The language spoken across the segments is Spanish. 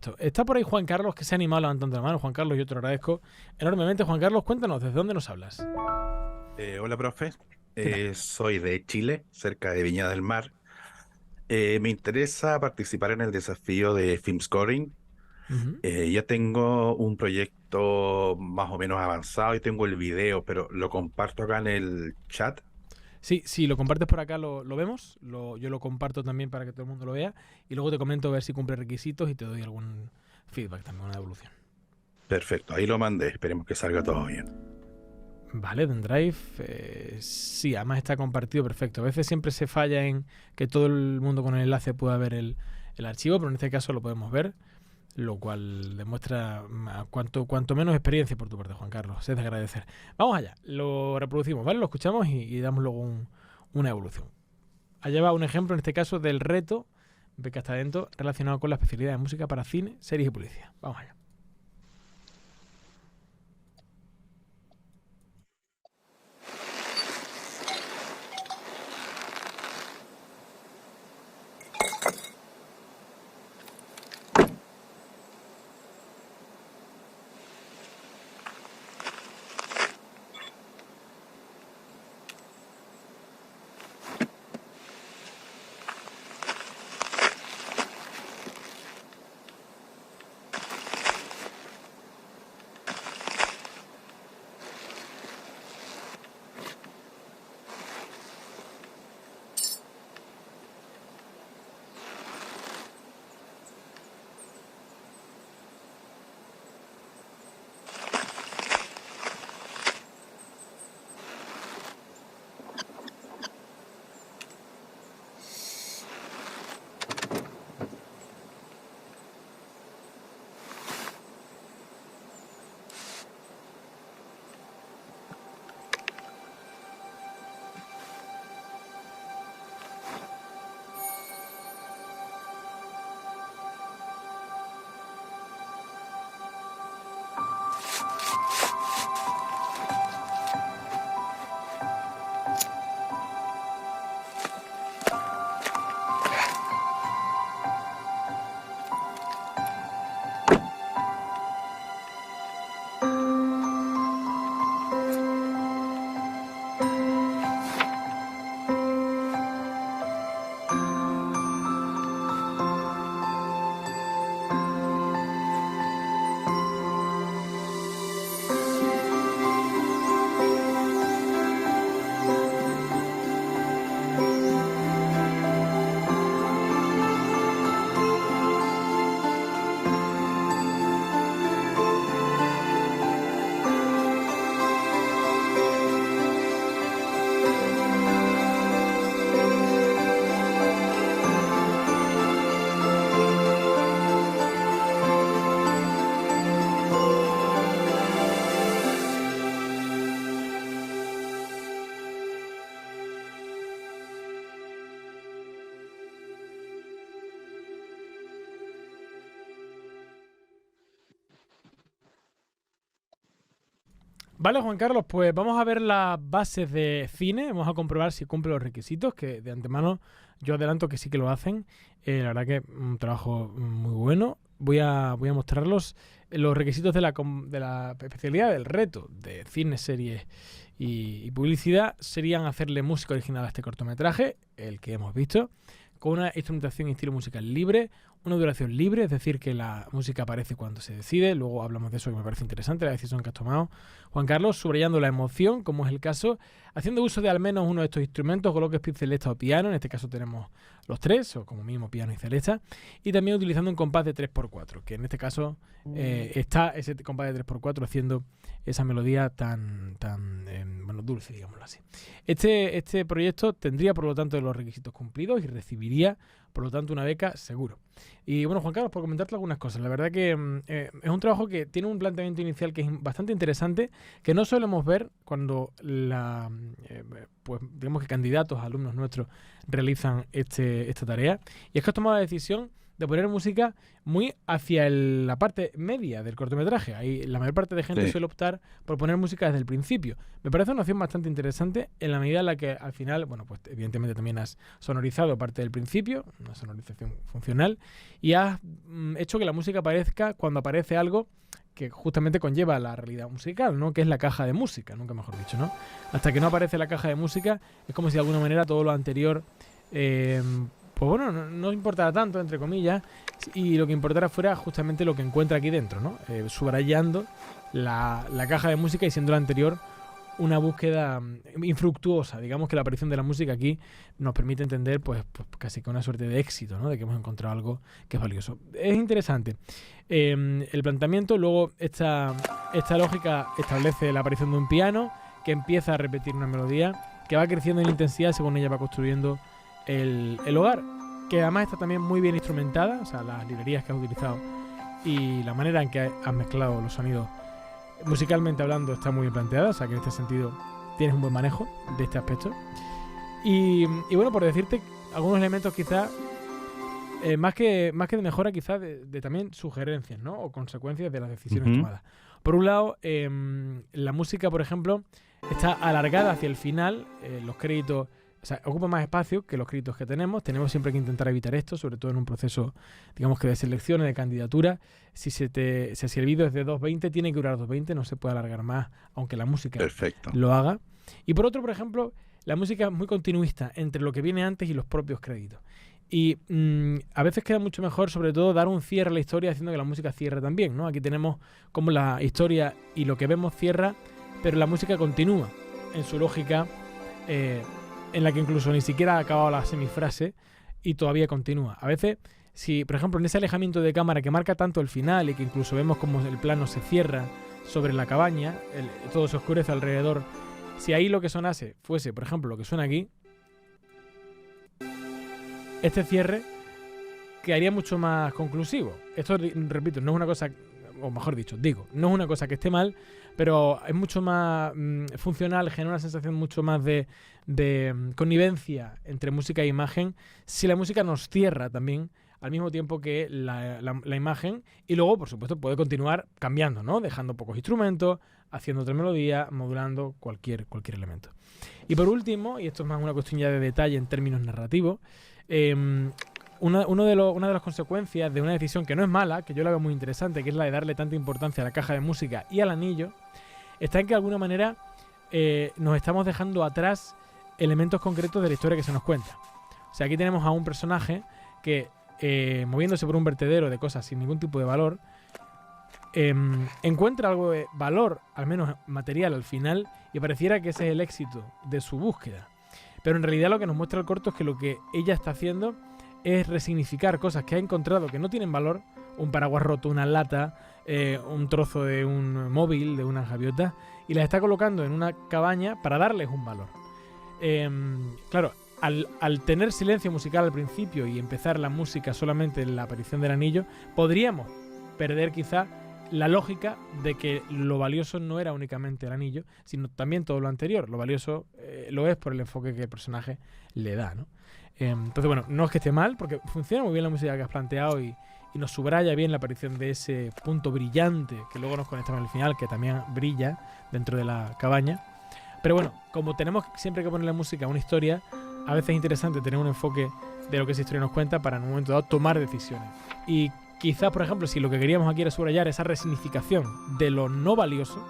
Perfecto. Está por ahí Juan Carlos, que se ha animado levantando la mano. Juan Carlos, yo te lo agradezco enormemente. Juan Carlos, cuéntanos, ¿desde dónde nos hablas? Hola, profe. ¿Qué tal? Soy de Chile, cerca de Viña del Mar. Me interesa participar en el desafío de Film Scoring. Ujú. Ya tengo un proyecto más o menos avanzado y tengo el video, pero lo comparto acá en el chat. Sí, si lo compartes por acá lo vemos. Yo lo comparto también para que todo el mundo lo vea. Y luego te comento a ver si cumple requisitos y te doy algún feedback también, una devolución. Perfecto, ahí lo mandé. Esperemos que salga todo bien. Vale, Dendrive, sí, además está compartido perfecto. A veces siempre se falla en que todo el mundo con el enlace pueda ver el archivo, pero en este caso lo podemos ver, lo cual demuestra cuanto menos experiencia por tu parte, Juan Carlos. Es de agradecer. Vamos allá, lo reproducimos, ¿vale? Lo escuchamos y damos luego una evolución. Allá va un ejemplo, en este caso, del reto, ve que está dentro, relacionado con la especialidad de música para cine, series y publicidad. Vamos allá. Vale, Juan Carlos, pues vamos a ver las bases de cine, vamos a comprobar si cumple los requisitos, que de antemano yo adelanto que sí que lo hacen. La verdad que un trabajo muy bueno. Voy a mostrarlos. Los requisitos de la especialidad del reto de cine, series y publicidad serían hacerle música original a este cortometraje, el que hemos visto, con una instrumentación y estilo musical libre, una duración libre, es decir, que la música aparece cuando se decide. Luego hablamos de eso, que me parece interesante, la decisión que has tomado, Juan Carlos, subrayando la emoción, como es el caso, haciendo uso de al menos uno de estos instrumentos, coloques, celesta o piano. En este caso tenemos los tres, o como mínimo piano y celesta, y también utilizando un compás de 3x4, que en este caso está ese compás de 3x4 haciendo esa melodía tan bueno, dulce, digámoslo así. Este proyecto tendría, por lo tanto, los requisitos cumplidos y recibiría, por lo tanto, una beca seguro. Y bueno, Juan Carlos, por comentarte algunas cosas. La verdad que es un trabajo que tiene un planteamiento inicial que es bastante interesante, que no solemos ver cuando pues digamos que candidatos, alumnos nuestros, realizan esta tarea. Y es que has tomado la decisión de poner música muy hacia la parte media del cortometraje. Ahí la mayor parte de gente Sí, suele optar por poner música desde el principio. Me parece una opción bastante interesante en la medida en la que al final, bueno, pues evidentemente también has sonorizado parte del principio, una sonorización funcional, y has hecho que la música aparezca cuando aparece algo que justamente conlleva la realidad musical, ¿no? Que es la caja de música, nunca mejor dicho, ¿no? Hasta que no aparece la caja de música, es como si de alguna manera todo lo anterior, pues bueno, no importara tanto, entre comillas, y lo que importara fuera justamente lo que encuentra aquí dentro, ¿no? Subrayando la caja de música y siendo la anterior una búsqueda infructuosa. Digamos que la aparición de la música aquí nos permite entender pues casi que una suerte de éxito, ¿no? De que hemos encontrado algo que es valioso. Es interesante. El planteamiento, luego esta lógica establece la aparición de un piano que empieza a repetir una melodía que va creciendo en intensidad según ella va construyendo el hogar, que además está también muy bien instrumentada, o sea, las librerías que has utilizado y la manera en que has mezclado los sonidos musicalmente hablando está muy bien planteada, o sea que en este sentido tienes un buen manejo de este aspecto. Y bueno, por decirte algunos elementos quizás, más que de mejora quizás de también sugerencias, ¿no? O consecuencias de las decisiones tomadas. Por un lado, la música, por ejemplo, está alargada hacia el final, los créditos, o sea, ocupa más espacio que los créditos que tenemos. Tenemos siempre que intentar evitar esto, sobre todo en un proceso, digamos que de selección, de candidatura. Si el vídeo es de 2:20, tiene que durar 2:20, no se puede alargar más, aunque la música perfecto. lo haga. Y por otro, por ejemplo, la música es muy continuista entre lo que viene antes y los propios créditos. Y a veces queda mucho mejor, sobre todo, dar un cierre a la historia haciendo que la música cierre también, ¿no? Aquí tenemos como la historia y lo que vemos cierra, pero la música continúa en su lógica, en la que incluso ni siquiera ha acabado la semifrase y todavía continúa. A veces, si por ejemplo en ese alejamiento de cámara que marca tanto el final y que incluso vemos como el plano se cierra sobre la cabaña, todo se oscurece alrededor, si ahí lo que sonase fuese, por ejemplo, lo que suena aquí, este cierre quedaría mucho más conclusivo. Esto, repito, no es una cosa, o mejor dicho, no es una cosa que esté mal, pero es mucho más funcional, genera una sensación mucho más de connivencia entre música e imagen si la música nos cierra también al mismo tiempo que la imagen, y luego, por supuesto, puede continuar cambiando, ¿no? Dejando pocos instrumentos, haciendo otra melodía, modulando cualquier elemento. Y por último, y esto es más una cuestión ya de detalle en términos narrativos, una de las consecuencias de una decisión que no es mala, que yo la veo muy interesante, que es la de darle tanta importancia a la caja de música y al anillo, está en que de alguna manera nos estamos dejando atrás elementos concretos de la historia que se nos cuenta. O sea, aquí tenemos a un personaje que, moviéndose por un vertedero de cosas sin ningún tipo de valor, encuentra algo de valor, al menos material, al final, y pareciera que ese es el éxito de su búsqueda. Pero en realidad lo que nos muestra el corto es que lo que ella está haciendo es resignificar cosas que ha encontrado que no tienen valor, un paraguas roto, una lata, un trozo de un móvil, de una gaviota, y las está colocando en una cabaña para darles un valor. Claro, al tener silencio musical al principio y empezar la música solamente en la aparición del anillo, podríamos perder quizá la lógica de que lo valioso no era únicamente el anillo, sino también todo lo anterior. Lo valioso lo es por el enfoque que el personaje le da, ¿no? Entonces, bueno, no es que esté mal, porque funciona muy bien la música que has planteado y nos subraya bien la aparición de ese punto brillante que luego nos conecta con el final, que también brilla dentro de la cabaña. Pero bueno, como tenemos siempre que ponerle música a una historia, a veces es interesante tener un enfoque de lo que esa historia nos cuenta para en un momento dado tomar decisiones. Y quizás, por ejemplo, si lo que queríamos aquí era subrayar esa resignificación de lo no valioso,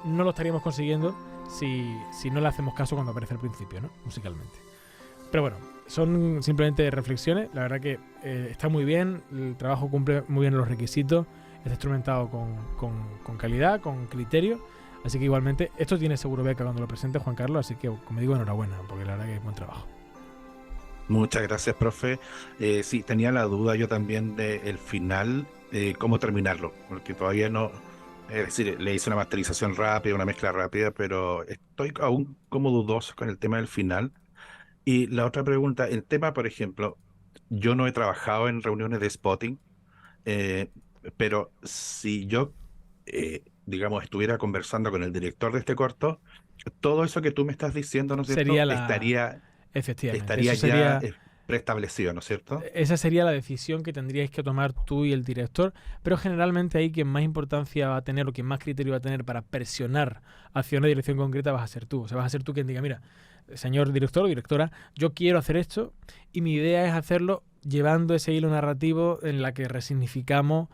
no lo estaríamos consiguiendo si no le hacemos caso cuando aparece al principio, ¿no? Musicalmente. Pero bueno, son simplemente reflexiones. La verdad que está muy bien, el trabajo cumple muy bien los requisitos, está instrumentado con calidad, con criterio. Así que igualmente, esto tiene seguro beca cuando lo presente Juan Carlos, así que, como digo, enhorabuena, porque la verdad que es buen trabajo. Muchas gracias, profe. Sí, tenía la duda yo también del final, cómo terminarlo, porque todavía no, es decir, le hice una masterización rápida, una mezcla rápida, pero estoy aún como dudoso con el tema del final. Y la otra pregunta, el tema, por ejemplo, yo no he trabajado en reuniones de spotting, eh, pero si yo, digamos, estuviera conversando con el director de este corto, todo eso que tú me estás diciendo, ¿no es cierto? Sería efectivamente, Estaría eso ya sería preestablecido, ¿no es cierto? Esa sería la decisión que tendríais que tomar tú y el director, pero generalmente ahí quien más importancia va a tener o quien más criterio va a tener para presionar hacia una dirección concreta vas a ser tú. O sea, vas a ser tú quien diga, mira, señor director o directora, yo quiero hacer esto y mi idea es hacerlo llevando ese hilo narrativo en la que resignificamos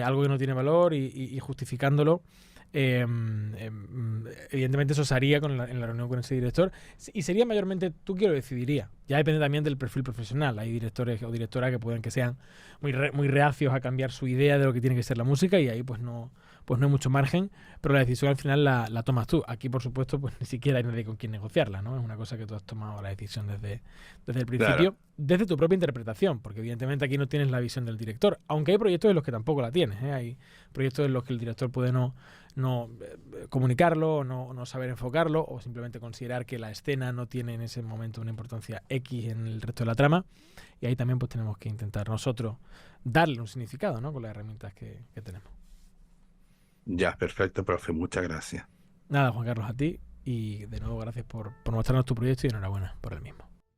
algo que no tiene valor y justificándolo. Evidentemente eso se haría en la reunión con ese director y sería mayormente tú quien lo decidiría. Ya depende también del perfil profesional. Hay directores o directoras que pueden que sean muy reacios a cambiar su idea de lo que tiene que ser la música y ahí pues no hay mucho margen, pero la decisión al final la tomas tú. Aquí por supuesto pues ni siquiera hay nadie con quien negociarla, ¿no? Es una cosa que tú has tomado la decisión desde el principio, Claro, desde tu propia interpretación, porque evidentemente aquí no tienes la visión del director, aunque hay proyectos en los que tampoco la tienes, ¿eh? Hay proyectos en los que el director puede no comunicarlo, no saber enfocarlo, o simplemente considerar que la escena no tiene en ese momento una importancia X en el resto de la trama, y ahí también pues tenemos que intentar nosotros darle un significado, ¿no? Con las herramientas que tenemos. ya, perfecto, profe, muchas gracias. Nada, Juan Carlos, a ti, y de nuevo gracias por mostrarnos tu proyecto y enhorabuena por el mismo.